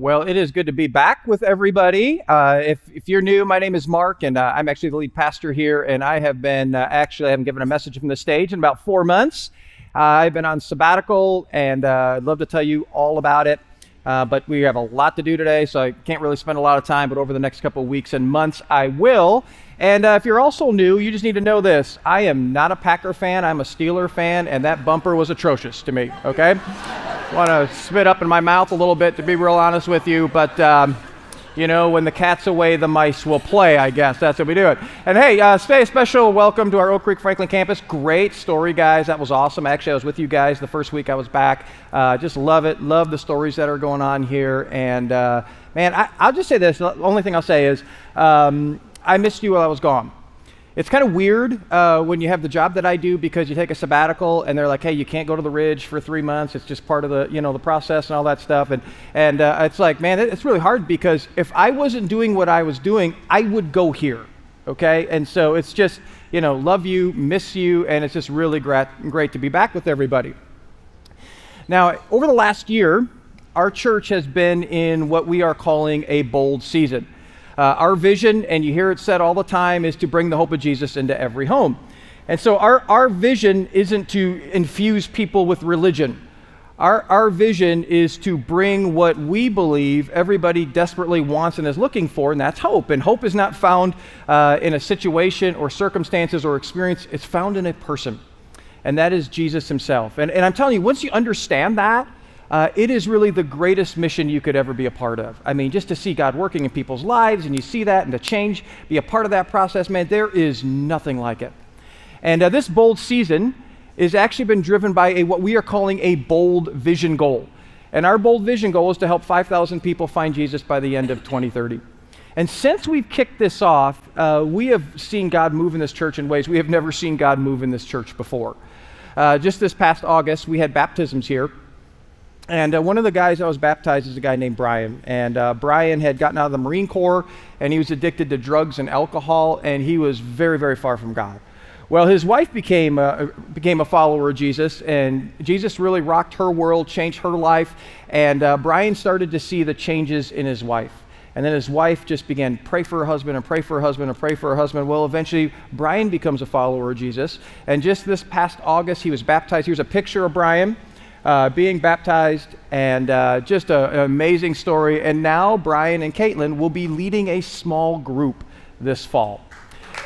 Well, it is good to be back with everybody. If you're new, my name is Mark, and I'm actually the lead pastor here. And I have been I haven't given a message from the stage in about 4 months. I've been on sabbatical, and I'd love to tell you all about it. But we have a lot to do today, so I can't really spend a lot of time. But over the next couple of weeks and months, I will. And if you're also new, you just need to know this: I am not a Packer fan. I'm a Steeler fan, and that bumper was atrocious to me. Okay. Want to spit up in my mouth a little bit, to be real honest with you, but when the cat's away, the mice will play, I guess. That's what we do it. And hey, say a special welcome to our Oak Creek Franklin campus. Great story, guys. That was awesome. Actually, I was with you guys the first week I was back. Just love it. Love the stories that are going on here. And man, I'll just say this. The only thing I'll say is I missed you while I was gone. It's kind of weird when you have the job that I do, because you take a sabbatical and they're like, hey, you can't go to the Ridge for 3 months. It's just part of the, the process and all that stuff. And it's like, man, it's really hard, because if I wasn't doing what I was doing, I would go here. Okay. And so it's just, love you, miss you. And it's just really great to be back with everybody. Now, over the last year, our church has been in what we are calling a bold season. Our vision, and you hear it said all the time, is to bring the hope of Jesus into every home. And so our vision isn't to infuse people with religion. Our vision is to bring what we believe everybody desperately wants and is looking for, and that's hope. And hope is not found in a situation or circumstances or experience. It's found in a person, and that is Jesus himself. And I'm telling you, once you understand that, it is really the greatest mission you could ever be a part of. I mean, just to see God working in people's lives, and you see that, and to change, be a part of that process, man, there is nothing like it. And this bold season has actually been driven by what we are calling a bold vision goal. And our bold vision goal is to help 5,000 people find Jesus by the end of 2030. And since we've kicked this off, we have seen God move in this church in ways we have never seen God move in this church before. Just this past August, we had baptisms here. And one of the guys that was baptized is a guy named Brian. And Brian had gotten out of the Marine Corps, and he was addicted to drugs and alcohol, and he was very, very far from God. Well, his wife became a follower of Jesus, and Jesus really rocked her world, changed her life, and Brian started to see the changes in his wife. And then his wife just began to pray for her husband and pray for her husband and pray for her husband. Well, eventually, Brian becomes a follower of Jesus. And just this past August, he was baptized. Here's a picture of Brian being baptized, and just an amazing story. And now Brian and Caitlin will be leading a small group this fall.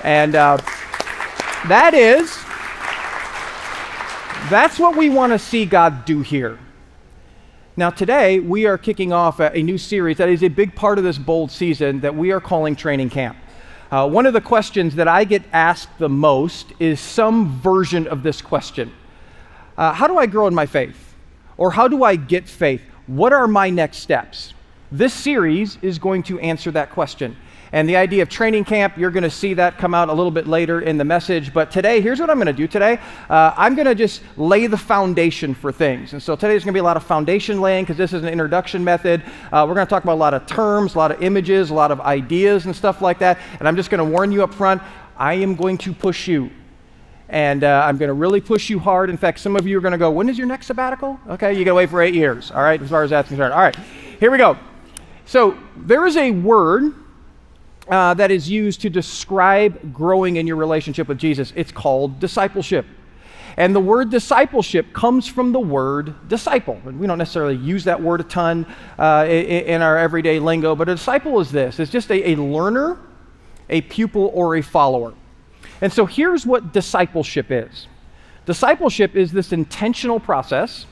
And that's what we want to see God do here. Now today, we are kicking off a new series that is a big part of this bold season that we are calling Training Camp. One of the questions that I get asked the most is some version of this question. How do I grow in my faith? Or how do I get faith? What are my next steps? This series is going to answer that question. And the idea of Training Camp, you're going to see that come out a little bit later in the message. But today, here's what I'm going to do today. I'm going to just lay the foundation for things. And so today's going to be a lot of foundation laying, because this is an introduction method. We're going to talk about a lot of terms, a lot of images, a lot of ideas and stuff like that. And I'm just going to warn you up front, I am going to push you. And I'm going to really push you hard. In fact, some of you are going to go, when is your next sabbatical? Okay, you got to wait for 8 years, all right, as far as that's concerned. All right, here we go. So there is a word that is used to describe growing in your relationship with Jesus. It's called discipleship. And the word discipleship comes from the word disciple. And we don't necessarily use that word a ton in our everyday lingo, but a disciple is this. It's just a learner, a pupil, or a follower. And so here's what discipleship is. Discipleship is this intentional process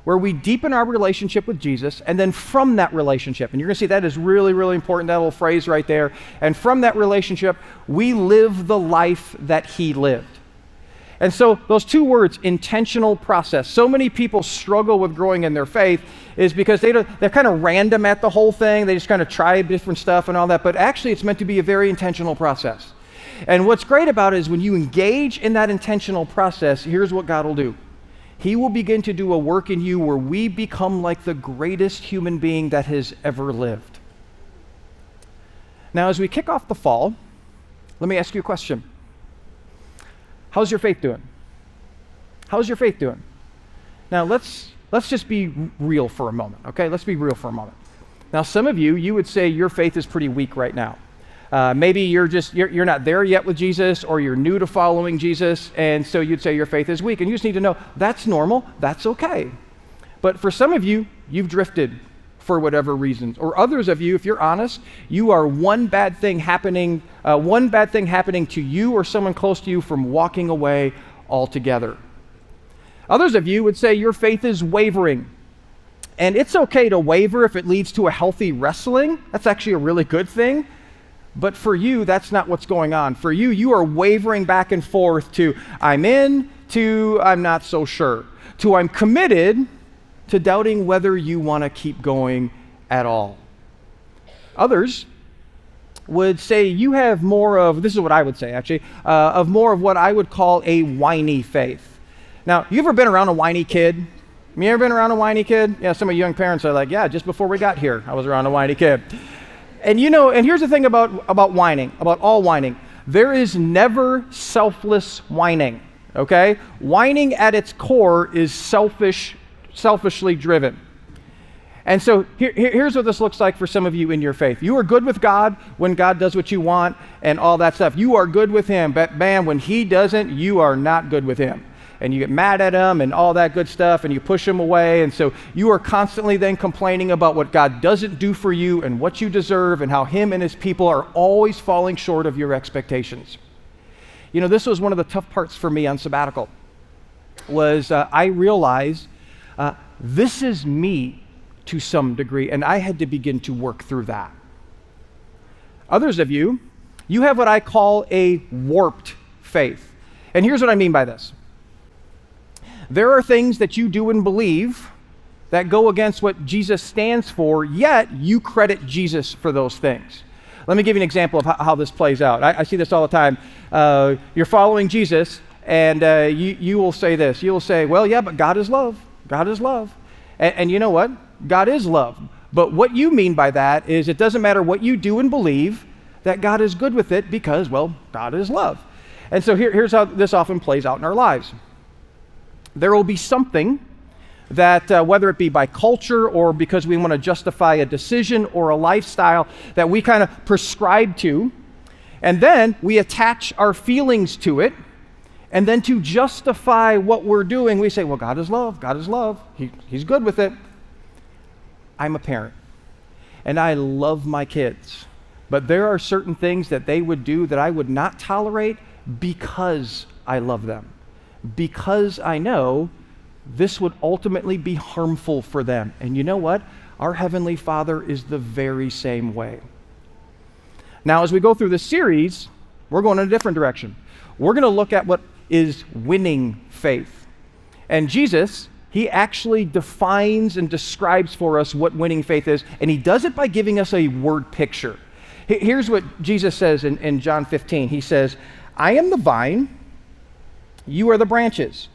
where we deepen our relationship with Jesus, and then from that relationship, and you're going to see that is really, really important, that little phrase right there, and from that relationship, we live the life that he lived. And so those two words, intentional process, so many people struggle with growing in their faith is because they're kind of random at the whole thing. They just kind of try different stuff and all that, but actually it's meant to be a very intentional process. And what's great about it is when you engage in that intentional process, here's what God will do. He will begin to do a work in you where we become like the greatest human being that has ever lived. Now, as we kick off the fall, let me ask you a question. How's your faith doing? How's your faith doing? Now, let's just be real for a moment, okay? Let's be real for a moment. Now, some of you would say your faith is pretty weak right now. Maybe you're not there yet with Jesus, or you're new to following Jesus, and so you'd say your faith is weak. And you just need to know that's normal, that's okay. But for some of you, you've drifted for whatever reasons. Or others of you, if you're honest, you are one bad thing happening to you or someone close to you from walking away altogether. Others of you would say your faith is wavering. And it's okay to waver if it leads to a healthy wrestling. That's actually a really good thing. But for you, that's not what's going on. For you, you are wavering back and forth to I'm in, to I'm not so sure, to I'm committed, to doubting whether you want to keep going at all. Others would say you have more of, this is what I would say actually, of more of what I would call a whiny faith. Now, you ever been around a whiny kid? You ever been around a whiny kid? Yeah, some of you young parents are like, yeah, just before we got here, I was around a whiny kid. And and here's the thing about whining, about all whining. There is never selfless whining, okay? Whining at its core is selfishly driven. And so here's what this looks like for some of you in your faith. You are good with God when God does what you want and all that stuff. You are good with Him, but man, when He doesn't, you are not good with Him. And you get mad at Him and all that good stuff, and you push Him away. And so you are constantly then complaining about what God doesn't do for you and what you deserve and how Him and His people are always falling short of your expectations. This was one of the tough parts for me on sabbatical, was I realized this is me to some degree, and I had to begin to work through that. Others of you have what I call a warped faith. And here's what I mean by this. There are things that you do and believe that go against what Jesus stands for, yet you credit Jesus for those things. Let me give you an example of how this plays out. I see this all the time. You're following Jesus, and you will say this. You will say, well, yeah, but God is love. God is love. And you know what? God is love. But what you mean by that is it doesn't matter what you do and believe, that God is good with it because, well, God is love. And so here's how this often plays out in our lives. There will be something that, whether it be by culture or because we want to justify a decision or a lifestyle, that we kind of prescribe to, and then we attach our feelings to it, and then to justify what we're doing, we say, well, God is love. God is love. He's good with it. I'm a parent, and I love my kids, but there are certain things that they would do that I would not tolerate because I love them. Because I know this would ultimately be harmful for them. And you know what? Our Heavenly Father is the very same way. Now, as we go through this series, we're going in a different direction. We're going to look at what is winning faith. And Jesus, He actually defines and describes for us what winning faith is, and He does it by giving us a word picture. Here's what Jesus says in John 15. He says, I am the vine, you are the branches.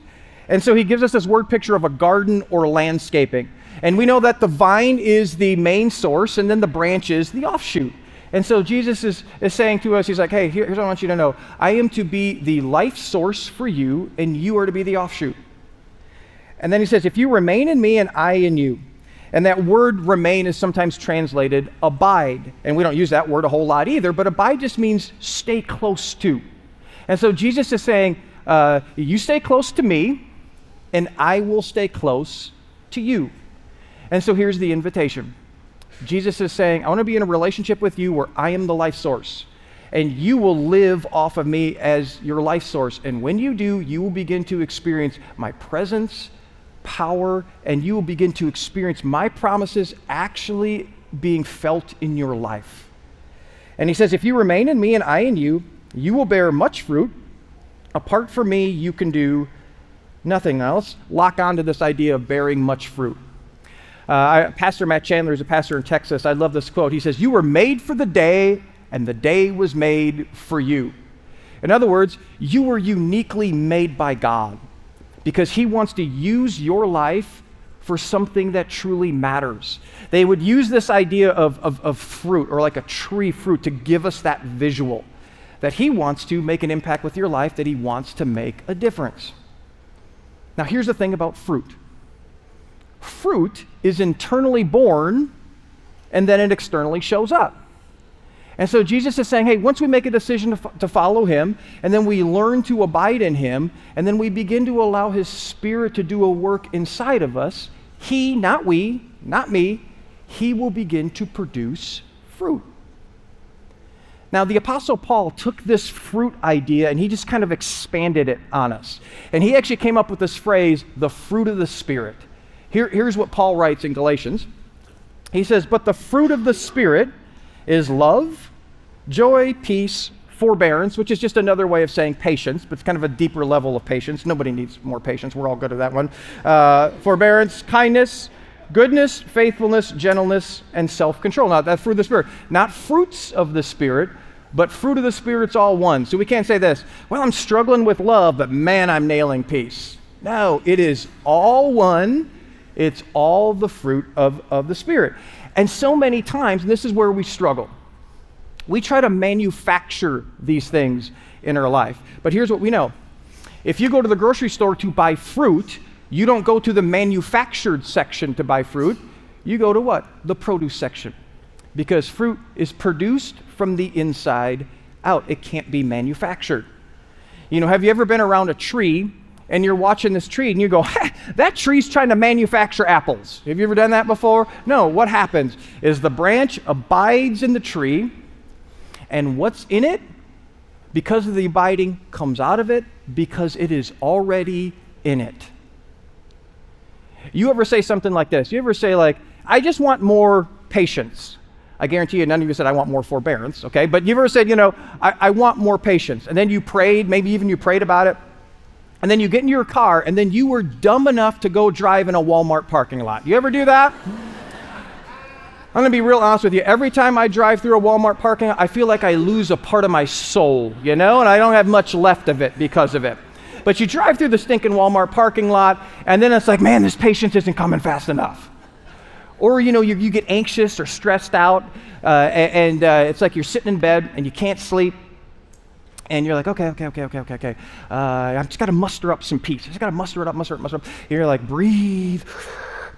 And so He gives us this word picture of a garden or landscaping. And we know that the vine is the main source, and then the branch is the offshoot. And so Jesus is saying to us, He's like, hey, here's what I want you to know. I am to be the life source for you, and you are to be the offshoot. And then He says, if you remain in me and I in you. And that word remain is sometimes translated abide. And we don't use that word a whole lot either, but abide just means stay close to. And so Jesus is saying, you stay close to me, and I will stay close to you. And so here's the invitation. Jesus is saying, I want to be in a relationship with you where I am the life source, and you will live off of me as your life source. And when you do, you will begin to experience my presence, power, and you will begin to experience my promises actually being felt in your life. And He says, if you remain in me and I in you, you will bear much fruit. Apart from me, you can do nothing. Now let's lock onto this idea of bearing much fruit. Pastor Matt Chandler is a pastor in Texas. I love this quote. He says, you were made for the day, and the day was made for you. In other words, you were uniquely made by God because He wants to use your life for something that truly matters. They would use this idea of fruit, or like a tree fruit, to give us that visual that He wants to make an impact with your life, that He wants to make a difference. Now, here's the thing about fruit. Fruit is internally born and then it externally shows up. And so Jesus is saying, hey, once we make a decision to follow him, and then we learn to abide in him, and then we begin to allow his Spirit to do a work inside of us, he, not we, not me, he will begin to produce fruit. Now, the Apostle Paul took this fruit idea and he just kind of expanded it on us. And he actually came up with this phrase, the fruit of the Spirit. Here's what Paul writes in Galatians. He says, but the fruit of the Spirit is love, joy, peace, forbearance, which is just another way of saying patience, but it's kind of a deeper level of patience. Nobody needs more patience. We're all good at that one. Forbearance, kindness, goodness, faithfulness, gentleness, and self-control. Now, that's fruit of the Spirit. Not fruits of the Spirit, but fruit of the Spirit's all one. So we can't say this, well, I'm struggling with love, but man, I'm nailing peace. No, it is all one. It's all the fruit of the Spirit. And so many times, and this is where we struggle, we try to manufacture these things in our life. But here's what we know. If you go to the grocery store to buy fruit, you don't go to the manufactured section to buy fruit. You go to what? The produce section. Because fruit is produced from the inside out. It can't be manufactured. You know, have you ever been around a tree and you're watching this tree and you go, that tree's trying to manufacture apples. Have you ever done that before? No, what happens is the branch abides in the tree, and what's in it, because of the abiding, comes out of it because it is already in it. You ever say something like this? You ever say like, I just want more patience. I guarantee you none of you said, I want more forbearance, okay? But you ever said, you know, I want more patience. And then you prayed, maybe even you prayed about it. And then you get in your car, and then you were dumb enough to go drive in a Walmart parking lot. You ever do that? I'm going to be real honest with you. Every time I drive through a Walmart parking lot, I feel like I lose a part of my soul, you know, and I don't have much left of it because of it. But you drive through the stinking Walmart parking lot, and then it's like, man, this patience isn't coming fast enough. Or, you know, you get anxious or stressed out, and it's like you're sitting in bed and you can't sleep. And you're like, okay. I've just got to muster up some peace. I just got to muster it up. And you're like, breathe.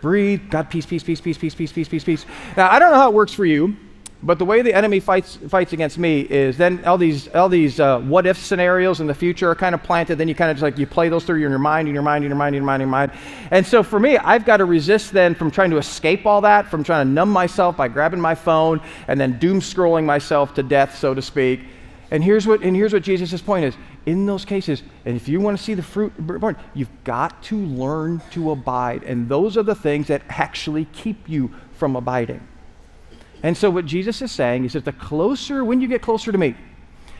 God, peace. Now, I don't know how it works for you, but the way the enemy fights against me is then all these what if scenarios in the future are kind of planted. Then you kind of just like, you play those through in your mind. And so for me, I've got to resist then from trying to escape all that, from trying to numb myself by grabbing my phone and then doom scrolling myself to death, so to speak. And here's what Jesus' point is. In those cases, and if you want to see the fruit born, you've got to learn to abide. And those are the things that actually keep you from abiding. And so what Jesus is saying, he says, when you get closer to me,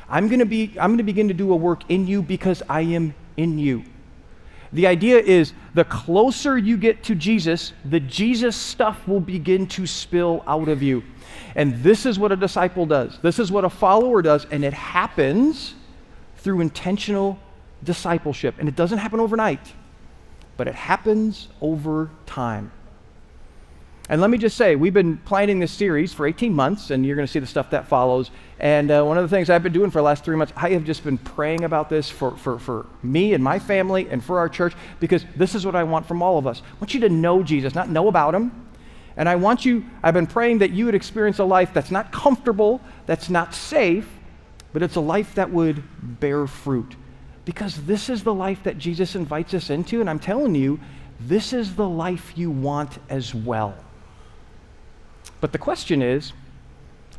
I'm going to begin to do a work in you because I am in you. The idea is the closer you get to Jesus, the Jesus stuff will begin to spill out of you. And this is what a disciple does. This is what a follower does, and it happens through intentional discipleship. And it doesn't happen overnight, but it happens over time. And let me just say, we've been planning this series for 18 months, and you're going to see the stuff that follows. And one of the things I've been doing for the last 3 months, I have just been praying about this for me and my family and for our church, because this is what I want from all of us. I want you to know Jesus, not know about him. And I've been praying that you would experience a life that's not comfortable, that's not safe, but it's a life that would bear fruit. Because this is the life that Jesus invites us into, and I'm telling you, this is the life you want as well. But the question is,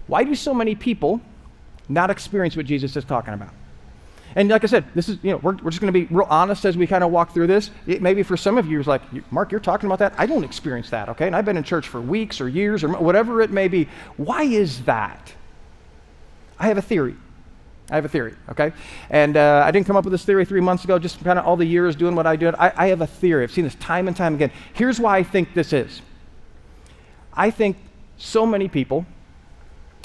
why do so many people not experience what Jesus is talking about? And like I said, this is, we're just going to be real honest as we kind of walk through this. Maybe for some of you, it's like, Mark, you're talking about that? I don't experience that, okay? And I've been in church for weeks or years or whatever it may be. Why is that? I have a theory, okay? And I didn't come up with this theory 3 months ago, just kind of all the years doing what I did. I have a theory. I've seen this time and time again. Here's why I think this is. I think so many people,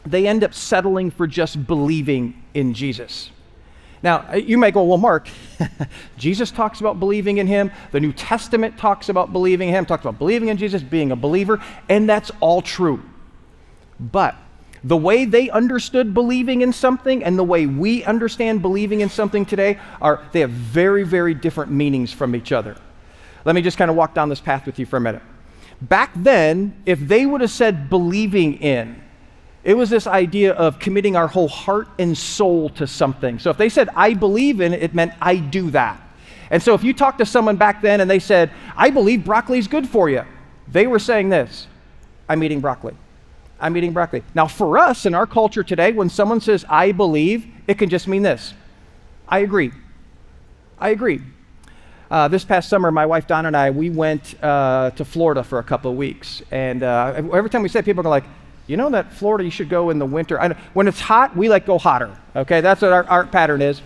they end up settling for just believing in Jesus. Now, you may go, well, Mark, Jesus talks about believing in him. The New Testament talks about believing in him, talks about believing in Jesus, being a believer, and that's all true. But the way they understood believing in something and the way we understand believing in something today they have very, very different meanings from each other. Let me just kind of walk down this path with you for a minute. Back then, if they would have said believing in, it was this idea of committing our whole heart and soul to something. So if they said, I believe in it meant I do that. And so if you talk to someone back then and they said, I believe broccoli is good for you, they were saying this, I'm eating broccoli. I'm eating broccoli. Now for us in our culture today, when someone says, I believe, it can just mean this, I agree. I agree. This past summer, my wife Donna and I, we went to Florida for a couple of weeks. And every time we say, people are like, you know that Florida, you should go in the winter. When it's hot, we go hotter. Okay, that's what our pattern is.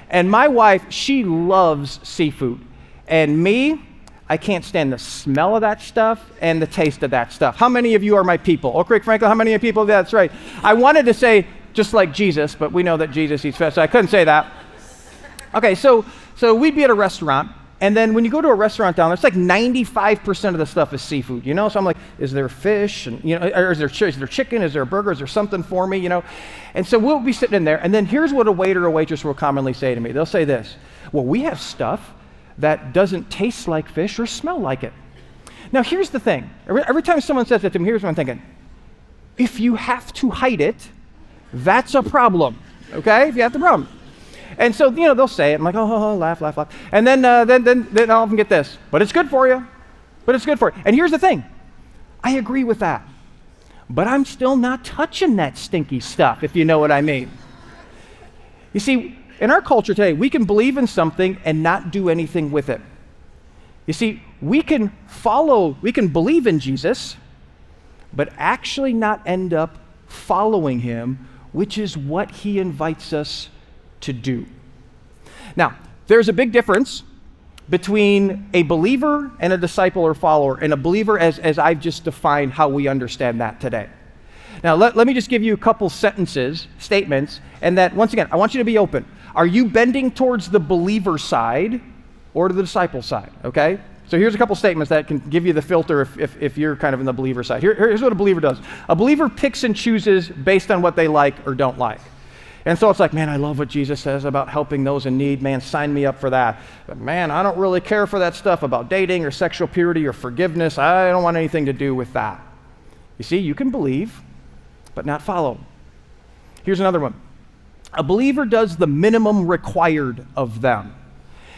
And my wife, she loves seafood. And me, I can't stand the smell of that stuff and the taste of that stuff. How many of you are my people? Oak Creek Franklin, how many of you people? That's right. I wanted to say just like Jesus, but we know that Jesus eats fish, so I couldn't say that. Okay, so we'd be at a restaurant, and then when you go to a restaurant down there, it's like 95% of the stuff is seafood, you know? So I'm like, is there fish? And, you know, or is there chicken? Is there a burger? Is there something for me, you know? And so we'll be sitting in there, and then here's what a waiter or waitress will commonly say to me. They'll say this, well, we have stuff that doesn't taste like fish or smell like it. Now, here's the thing. Every time someone says that to me, here's what I'm thinking. If you have to hide it, that's a problem, okay? If you have the problem. And so, you know, they'll say it. I'm like, oh, laugh. And then I'll often get this. But it's good for you. But it's good for you. And here's the thing. I agree with that. But I'm still not touching that stinky stuff, if you know what I mean. You see, in our culture today, we can believe in something and not do anything with it. You see, we can believe in Jesus, but actually not end up following him, which is what he invites us to do. Now, there's a big difference between a believer and a disciple or follower, and a believer as I've just defined how we understand that today. Now, let me just give you a couple statements, and that, once again, I want you to be open. Are you bending towards the believer side or to the disciple side, okay? So here's a couple statements that can give you the filter if you're kind of in the believer side. Here's what a believer does. A believer picks and chooses based on what they like or don't like. And so it's like, man, I love what Jesus says about helping those in need. Man, sign me up for that. But man, I don't really care for that stuff about dating or sexual purity or forgiveness. I don't want anything to do with that. You see, you can believe, but not follow. Here's another one. A believer does the minimum required of them.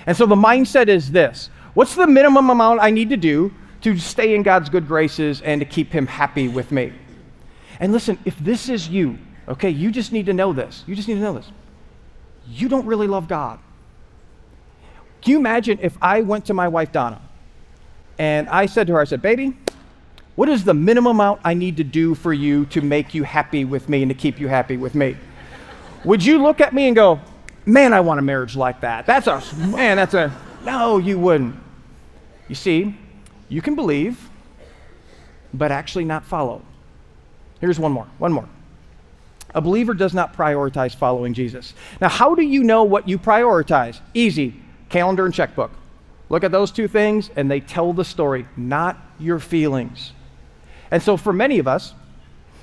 And so the mindset is this. What's the minimum amount I need to do to stay in God's good graces and to keep him happy with me? And listen, if this is you, okay, you just need to know this. You don't really love God. Can you imagine if I went to my wife, Donna, and I said to her, baby, what is the minimum amount I need to do for you to make you happy with me and to keep you happy with me? Would you look at me and go, man, I want a marriage like that. No, you wouldn't. You see, you can believe, but actually not follow. Here's one more. A believer does not prioritize following Jesus. Now, how do you know what you prioritize? Easy, calendar and checkbook. Look at those two things and they tell the story, not your feelings. And so for many of us,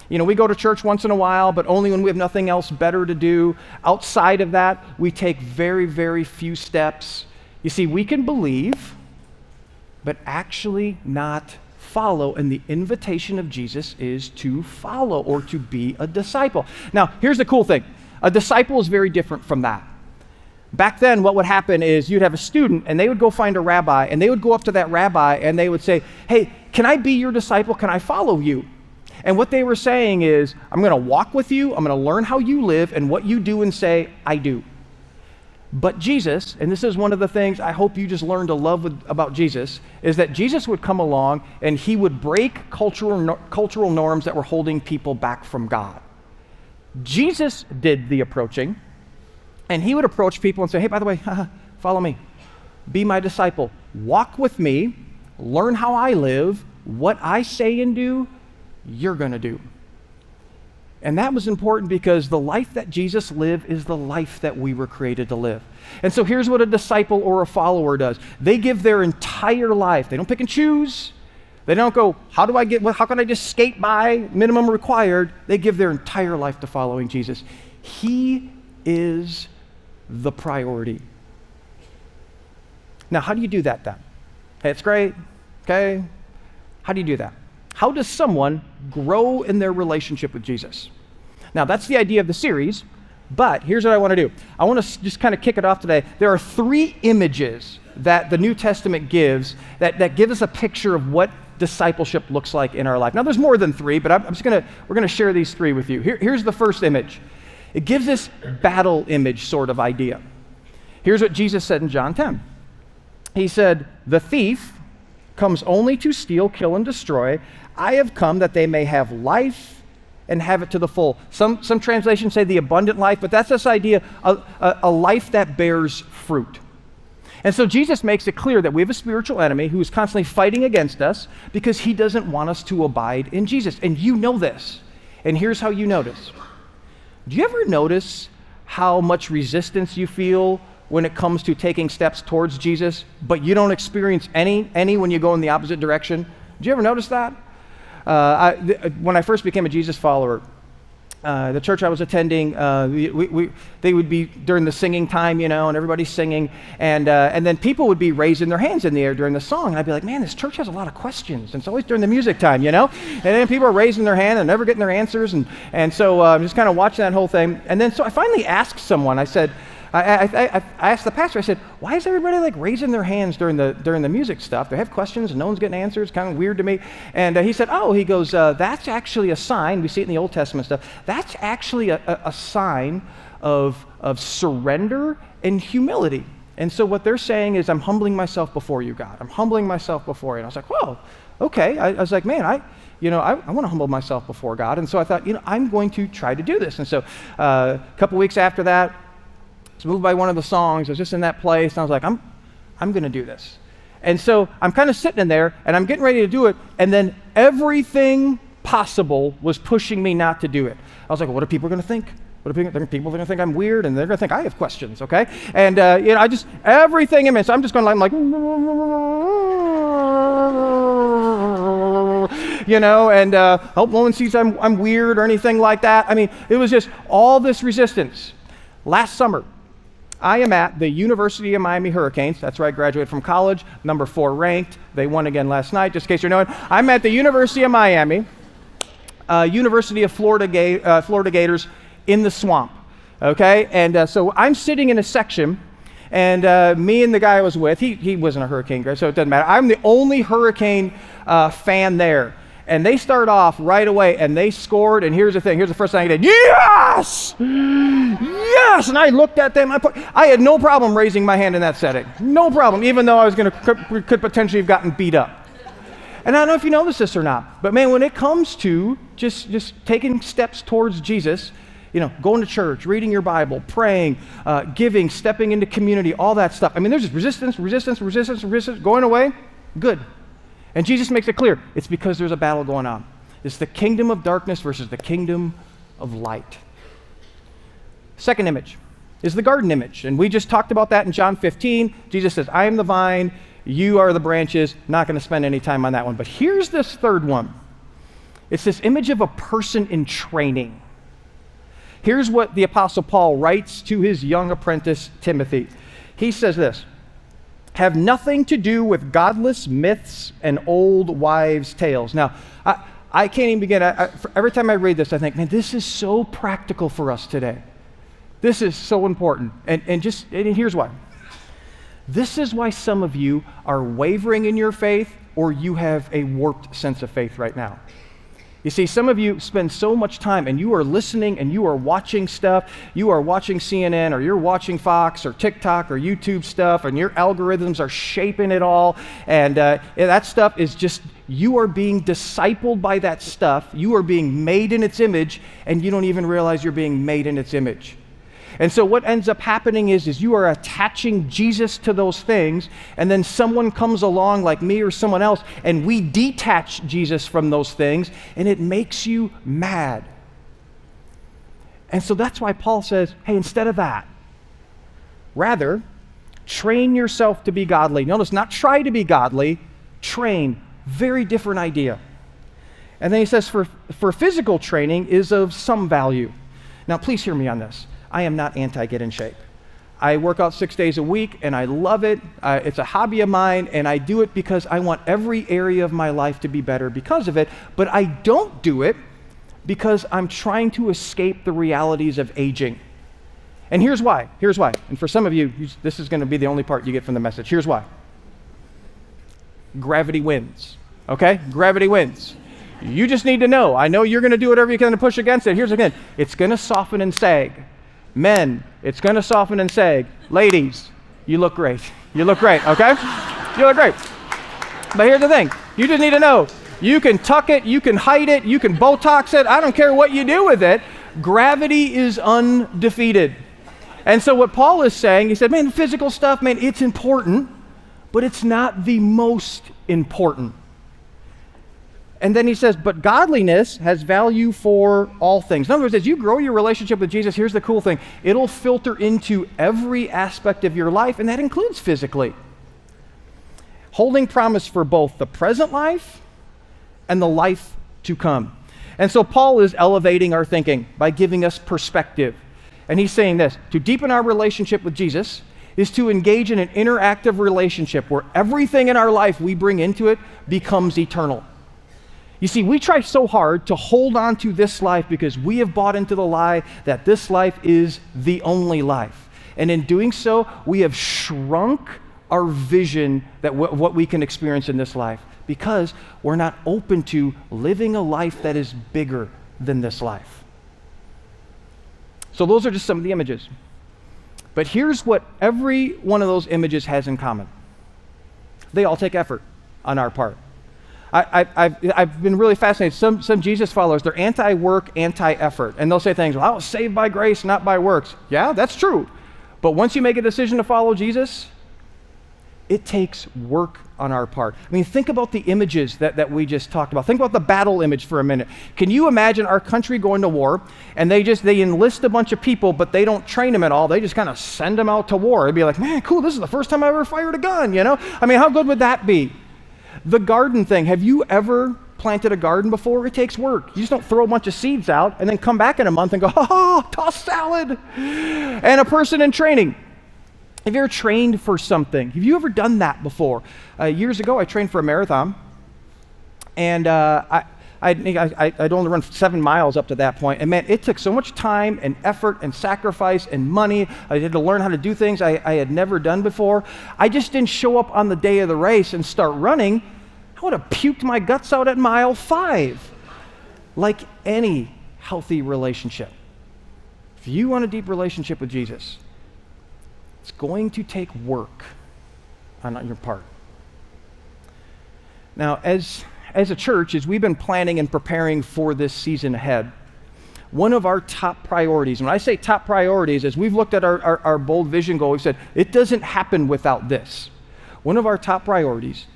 you know, we go to church once in a while, but only when we have nothing else better to do. Outside of that, we take very, very few steps. You see, we can believe, but actually not follow, and the invitation of Jesus is to follow or to be a disciple. Now, here's the cool thing. A disciple is very different from that. Back then, what would happen is you'd have a student, and they would go find a rabbi, and they would go up to that rabbi, and they would say, hey, can I be your disciple? Can I follow you? And what they were saying is, I'm going to walk with you, I'm going to learn how you live, and what you do and say, I do. But Jesus, and this is one of the things I hope you just learn to love about Jesus, is that Jesus would come along and he would break cultural norms that were holding people back from God. Jesus did the approaching, and he would approach people and say, hey, by the way, follow me. Be my disciple. Walk with me. Learn how I live. What I say and do, you're going to do. And that was important because the life that Jesus lived is the life that we were created to live. And so here's what a disciple or a follower does. They give their entire life. They don't pick and choose. They don't go, how can I just skate by minimum required? They give their entire life to following Jesus. He is the priority. Now, how do you do that then? Hey, it's great. Okay. How do you do that? How does someone grow in their relationship with Jesus? Now, that's the idea of the series, but here's what I want to do. I want to just kind of kick it off today. There are 3 images that the New Testament gives that give us a picture of what discipleship looks like in our life. Now, there's more than 3, but we're going to share these 3 with you. Here's the first image. It gives this battle image sort of idea. Here's what Jesus said in John 10. He said, "The thief comes only to steal, kill, and destroy. I have come that they may have life and have it to the full." Some translations say the abundant life, but that's this idea of a life that bears fruit. And so Jesus makes it clear that we have a spiritual enemy who is constantly fighting against us because he doesn't want us to abide in Jesus. And you know this. And here's how you notice. Do you ever notice how much resistance you feel when it comes to taking steps towards Jesus, but you don't experience any when you go in the opposite direction? Do you ever notice that? When I first became a Jesus follower, the church I was attending, they would be during the singing time, and everybody's singing, and then people would be raising their hands in the air during the song, and I'd be like, man, this church has a lot of questions, and it's always during the music time, and then people are raising their hand and never getting their answers, and so I'm just kind of watching that whole thing, and then so I finally asked someone, I said, I asked the pastor, I said, why is everybody like raising their hands during the music stuff? They have questions and no one's getting answers, kind of weird to me. And he said, that's actually a sign, we see it in the Old Testament stuff, that's actually a sign of surrender and humility. And so what they're saying is, I'm humbling myself before you, God. I'm humbling myself before you. And I was like, whoa, okay. I was like, man, I want to humble myself before God. And so I thought, I'm going to try to do this. And so a couple weeks after that, I was moved by one of the songs. I was just in that place, and I was like, I'm going to do this. And so I'm kind of sitting in there, and I'm getting ready to do it, and then everything possible was pushing me not to do it. I was like, what are people going to think? What are people going to think I'm weird, and they're going to think I have questions, okay? And I just everything in me. So I'm just going like, and hope no one sees I'm weird or anything like that. I mean, it was just all this resistance. Last summer, I am at the University of Miami Hurricanes. That's where I graduated from college, number 4 ranked. They won again last night, just in case you're knowing. I'm at the University of Miami, University of Florida Gators in the swamp, okay? And so I'm sitting in a section, and me and the guy I was with, he wasn't a Hurricane guy, so it doesn't matter. I'm the only Hurricane fan there. And they start off right away, and they scored, and here's the thing. Here's the first thing I did. Yes! Yes! And I looked at them. I had no problem raising my hand in that setting. No problem, even though I was could potentially have gotten beat up. And I don't know if you notice this or not, but man, when it comes to just taking steps towards Jesus, going to church, reading your Bible, praying, giving, stepping into community, all that stuff. I mean, there's just resistance, going away, good. And Jesus makes it clear, it's because there's a battle going on. It's the kingdom of darkness versus the kingdom of light. Second image is the garden image. And we just talked about that in John 15. Jesus says, I am the vine, you are the branches. Not going to spend any time on that one. But here's this third one. It's this image of a person in training. Here's what the Apostle Paul writes to his young apprentice, Timothy. He says this, have nothing to do with godless myths and old wives' tales. Now, I can't even begin. Every time I read this, I think, man, this is so practical for us today. This is so important. And here's why. This is why some of you are wavering in your faith, or you have a warped sense of faith right now. You see, some of you spend so much time and you are listening and you are watching stuff. You are watching CNN, or you're watching Fox or TikTok or YouTube stuff, and your algorithms are shaping it all. And that stuff is just, you are being discipled by that stuff. You are being made in its image, and you don't even realize you're being made in its image. And so what ends up happening is you are attaching Jesus to those things, and then someone comes along like me or someone else, and we detach Jesus from those things, and it makes you mad. And so that's why Paul says, hey, instead of that, rather, train yourself to be godly. Notice, not try to be godly, train. Very different idea. And then he says, for physical training is of some value. Now, please hear me on this. I am not anti-get in shape. I work out 6 days a week, and I love it. It's a hobby of mine, and I do it because I want every area of my life to be better because of it. But I don't do it because I'm trying to escape the realities of aging. And here's why. Here's why. And for some of you, this is going to be the only part you get from the message. Here's why. Gravity wins. Okay? Gravity wins. You just need to know. I know you're going to do whatever you can to push against it. Here's again. It's going to soften and sag. Men, it's going to soften and sag. Ladies, you look great. You look great, okay? You look great. But here's the thing. You just need to know. You can tuck it, you can hide it, you can Botox it. I don't care what you do with it. Gravity is undefeated. And so what Paul is saying, he said, man, physical stuff, man, it's important, but it's not the most important. And then he says, but godliness has value for all things. In other words, as you grow your relationship with Jesus, here's the cool thing. It'll filter into every aspect of your life, and that includes physically. Holding promise for both the present life and the life to come. And so Paul is elevating our thinking by giving us perspective. And he's saying this, to deepen our relationship with Jesus is to engage in an interactive relationship where everything in our life we bring into it becomes eternal. You see, we try so hard to hold on to this life because we have bought into the lie that this life is the only life. And in doing so, we have shrunk our vision that what we can experience in this life because we're not open to living a life that is bigger than this life. So those are just some of the images. But here's what every one of those images has in common. They all take effort on our part. I've been really fascinated. Some Jesus followers, they're anti-work, anti-effort. And they'll say things, well, I was saved by grace, not by works. Yeah, that's true. But once you make a decision to follow Jesus, it takes work on our part. I mean, think about the images that we just talked about. Think about the battle image for a minute. Can you imagine our country going to war and they enlist a bunch of people, but they don't train them at all. They just kind of send them out to war. It'd be like, man, cool, this is the first time I ever fired a gun, you know? I mean, how good would that be? The garden thing, have you ever planted a garden before? It takes work. You just don't throw a bunch of seeds out and then come back in a month and go, toss salad. And a person in training. Have you ever trained for something? Have you ever done that before? Years ago, I trained for a marathon. And I'd only run 7 miles up to that point. And man, it took so much time and effort and sacrifice and money. I had to learn how to do things I had never done before. I just didn't show up on the day of the race and start running. I would have puked my guts out at mile 5. Like any healthy relationship. If you want a deep relationship with Jesus, it's going to take work on your part. Now, as a church, as we've been planning and preparing for this season ahead, one of our top priorities, when I say top priorities, as we've looked at our bold vision goal, we've said, it doesn't happen without this. One of our top priorities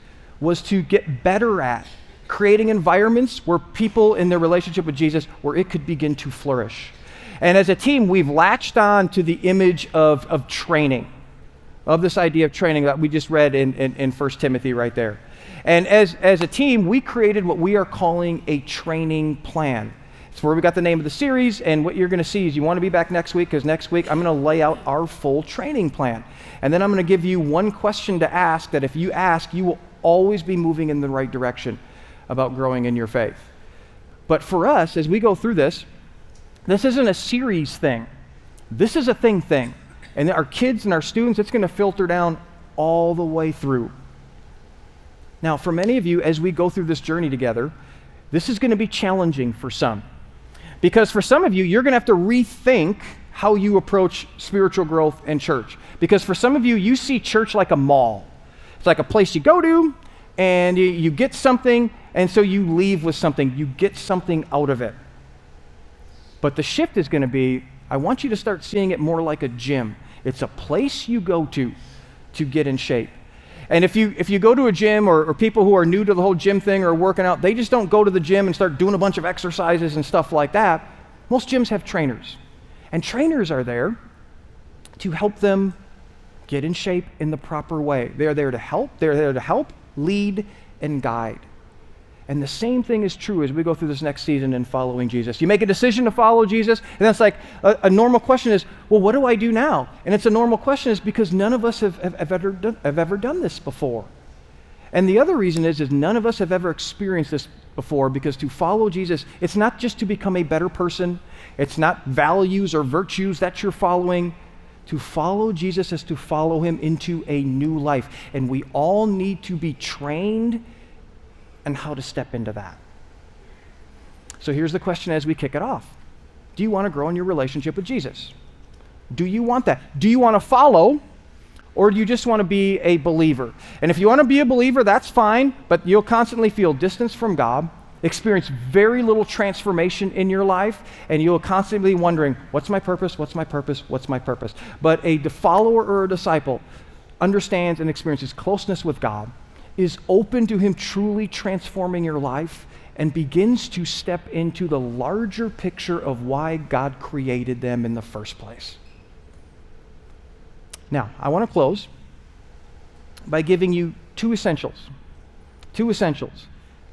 was to get better at creating environments where people in their relationship with Jesus, where it could begin to flourish. And as a team, we've latched on to the image of training, of this idea of training that we just read in 1 Timothy right there. And as a team, we created what we are calling a training plan. It's where we got the name of the series, and what you're going to see is you want to be back next week, because next week I'm going to lay out our full training plan. And then I'm going to give you one question to ask that if you ask, you will always be moving in the right direction about growing in your faith. But for us, as we go through this isn't a series thing. This is a thing. And our kids and our students, it's going to filter down all the way through. Now, for many of you, as we go through this journey together, this is going to be challenging for some. Because for some of you, you're going to have to rethink how you approach spiritual growth and church. Because for some of you, you see church like a mall. It's like a place you go to, and you get something, and so you leave with something. You get something out of it. But the shift is going to be, I want you to start seeing it more like a gym. It's a place you go to get in shape. And if you go to a gym, or people who are new to the whole gym thing or working out, they just don't go to the gym and start doing a bunch of exercises and stuff like that. Most gyms have trainers. And trainers are there to help them get in shape in the proper way. They're there to help. They're there to help, lead, and guide. And the same thing is true as we go through this next season in following Jesus. You make a decision to follow Jesus, and that's like a normal question is, well, what do I do now? And it's a normal question is because none of us have ever done this before. And the other reason is none of us have ever experienced this before, because to follow Jesus, it's not just to become a better person. It's not values or virtues that you're following. To follow Jesus is to follow him into a new life. And we all need to be trained in how to step into that. So here's the question as we kick it off. Do you want to grow in your relationship with Jesus? Do you want that? Do you want to follow? Or do you just want to be a believer? And if you want to be a believer, that's fine, but you'll constantly feel distance from God, experience very little transformation in your life, and you'll constantly be wondering, what's my purpose? What's my purpose? What's my purpose? But a follower or a disciple understands and experiences closeness with God, is open to him truly transforming your life, and begins to step into the larger picture of why God created them in the first place. Now, I want to close by giving you two essentials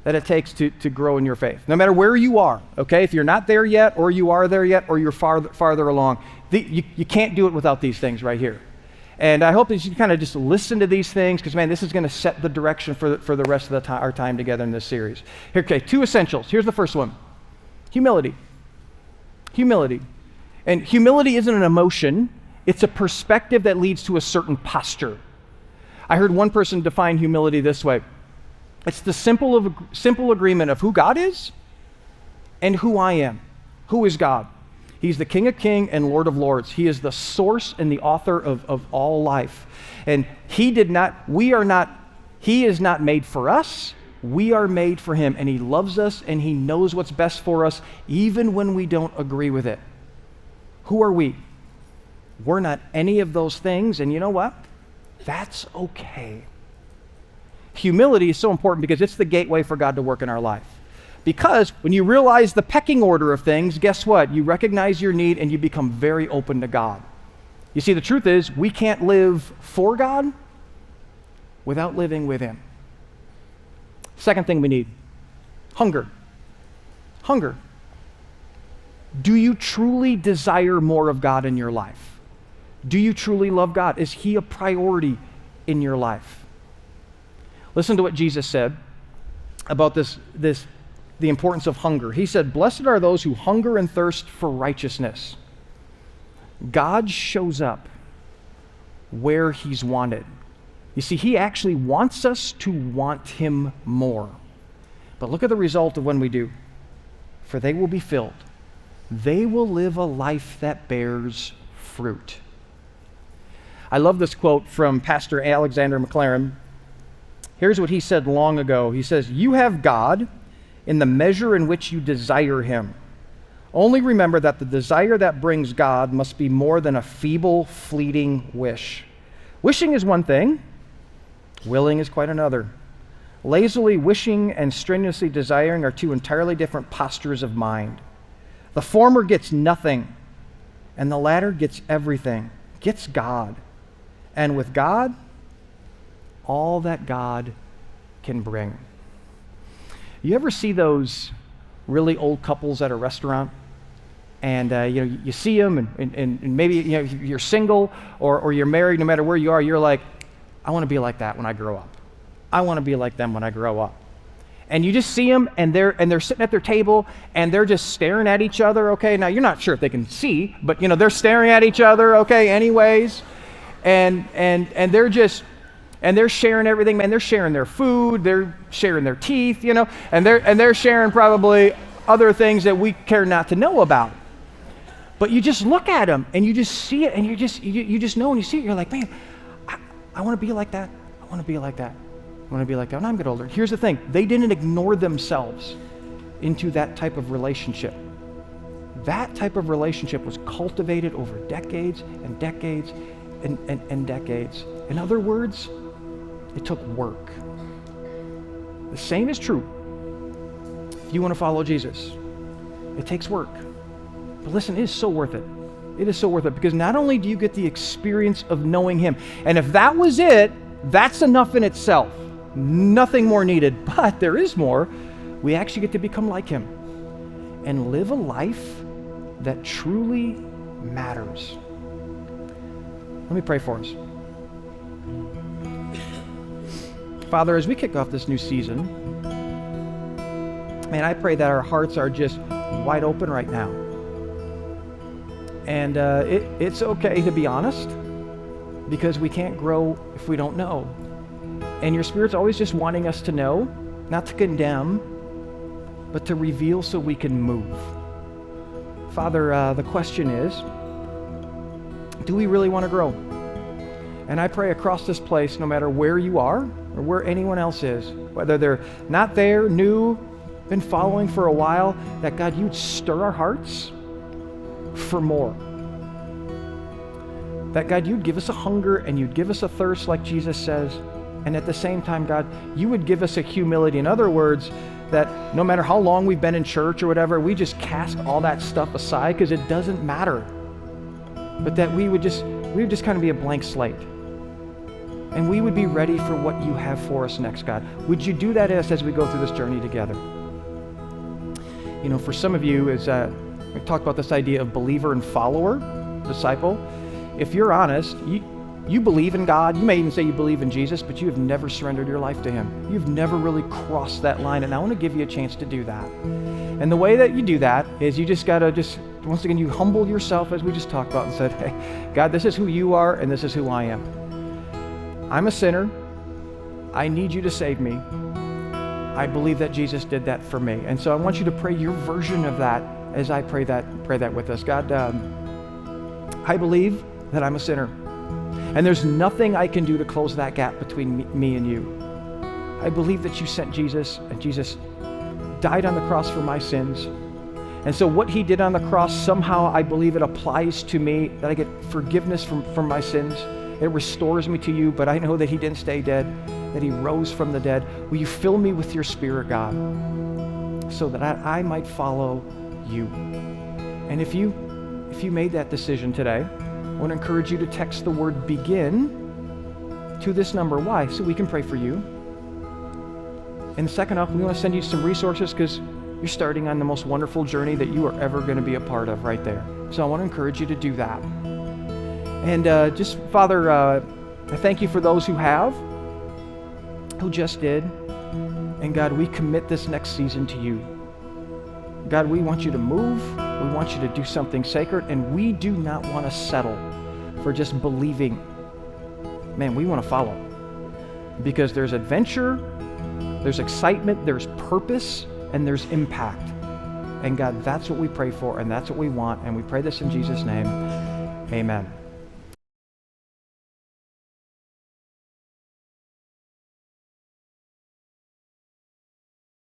that it takes to grow in your faith. No matter where you are, okay? If you're not there yet, or you are there yet, or you're farther along, you can't do it without these things right here. And I hope that you kind of just listen to these things, because, man, this is going to set the direction for the rest of our time together in this series. Here, okay, two essentials. Here's the first one. Humility. Humility. And humility isn't an emotion. It's a perspective that leads to a certain posture. I heard one person define humility this way. It's the simple agreement of who God is and who I am. Who is God? He's the King of Kings and Lord of Lords. He is the source and the author of all life. And he is not made for us. We are made for him. And he loves us, and he knows what's best for us, even when we don't agree with it. Who are we? We're not any of those things, and you know what? That's okay. Humility is so important because it's the gateway for God to work in our life. Because when you realize the pecking order of things, guess what? You recognize your need and you become very open to God. You see, the truth is, we can't live for God without living with him. Second thing we need, hunger. Hunger. Do you truly desire more of God in your life? Do you truly love God? Is he a priority in your life? Listen to what Jesus said about the importance of hunger. He said, "Blessed are those who hunger and thirst for righteousness." God shows up where he's wanted. You see, he actually wants us to want him more. But look at the result of when we do. For they will be filled. They will live a life that bears fruit. I love this quote from Pastor Alexander McLaren. Here's what he said long ago. He says, "You have God in the measure in which you desire him. Only remember that the desire that brings God must be more than a feeble, fleeting wish. Wishing is one thing, willing is quite another. Lazily wishing and strenuously desiring are two entirely different postures of mind. The former gets nothing, and the latter gets everything, gets God. And with God, all that God can bring." You ever see those really old couples at a restaurant? And you see them, and maybe you're single or you're married. No matter where you are, you're like, I want to be like that when I grow up. I want to be like them when I grow up. And you just see them, and they're sitting at their table, and they're just staring at each other. Okay, now you're not sure if they can see, but they're staring at each other. Okay, anyways, and they're sharing everything, man. They're sharing their food, they're sharing their teeth, and they're sharing probably other things that we care not to know about. But you just look at them and you just see it, and you just know, and you see it, you're like, man, I want to be like that. I want to be like that. I want to be like that when I'm get older. Here's the thing, they didn't ignore themselves into that type of relationship. That type of relationship was cultivated over decades and decades and decades. In other words, it took work. The same is true if you want to follow Jesus. It takes work. But listen, it is so worth it. It is so worth it, because not only do you get the experience of knowing him, and if that was it, that's enough in itself. Nothing more needed, but there is more. we actually get to become like him and live a life that truly matters. Let me pray for us. Father, as we kick off this new season, man, I pray that our hearts are just wide open right now. And it's okay to be honest, because we can't grow if we don't know. And your Spirit's always just wanting us to know, not to condemn, but to reveal so we can move. Father, the question is, do we really want to grow? And I pray across this place, no matter where you are or where anyone else is, whether they're not there, new, been following for a while, that God, you'd stir our hearts for more. That God, you'd give us a hunger and you'd give us a thirst like Jesus says. And at the same time, God, you would give us a humility. In other words, that no matter how long we've been in church or whatever, we just cast all that stuff aside because it doesn't matter. But that we would just kind of be a blank slate. And we would be ready for what you have for us next, God. Would you do that as we go through this journey together? You know, for some of you, as we talked about this idea of believer and follower, disciple, if you're honest, you believe in God. You may even say you believe in Jesus, but you have never surrendered your life to him. You've never really crossed that line, and I want to give you a chance to do that. And the way that you do that is you just got to once again, you humble yourself as we just talked about and said, hey, God, this is who you are and this is who I am. I'm a sinner. I need you to save me. I believe that Jesus did that for me. And so I want you to pray your version of that as I pray that with us. God, I believe that I'm a sinner. And there's nothing I can do to close that gap between me and you. I believe that you sent Jesus, and Jesus died on the cross for my sins. And so what he did on the cross, somehow I believe it applies to me, that I get forgiveness from my sins. It restores me to you, but I know that he didn't stay dead, that he rose from the dead. Will you fill me with your Spirit, God, so that I might follow you? And if you made that decision today, I want to encourage you to text the word BEGIN to this number. Why? So we can pray for you. And second off, we want to send you some resources because you're starting on the most wonderful journey that you are ever going to be a part of right there. So I want to encourage you to do that. And just, Father, I thank you for those who have, who just did. And God, we commit this next season to you. God, we want you to move. We want you to do something sacred. And we do not want to settle for just believing. Man, we want to follow. Because there's adventure, there's excitement, there's purpose, and there's impact. And God, that's what we pray for, and that's what we want. And we pray this in Jesus' name. Amen.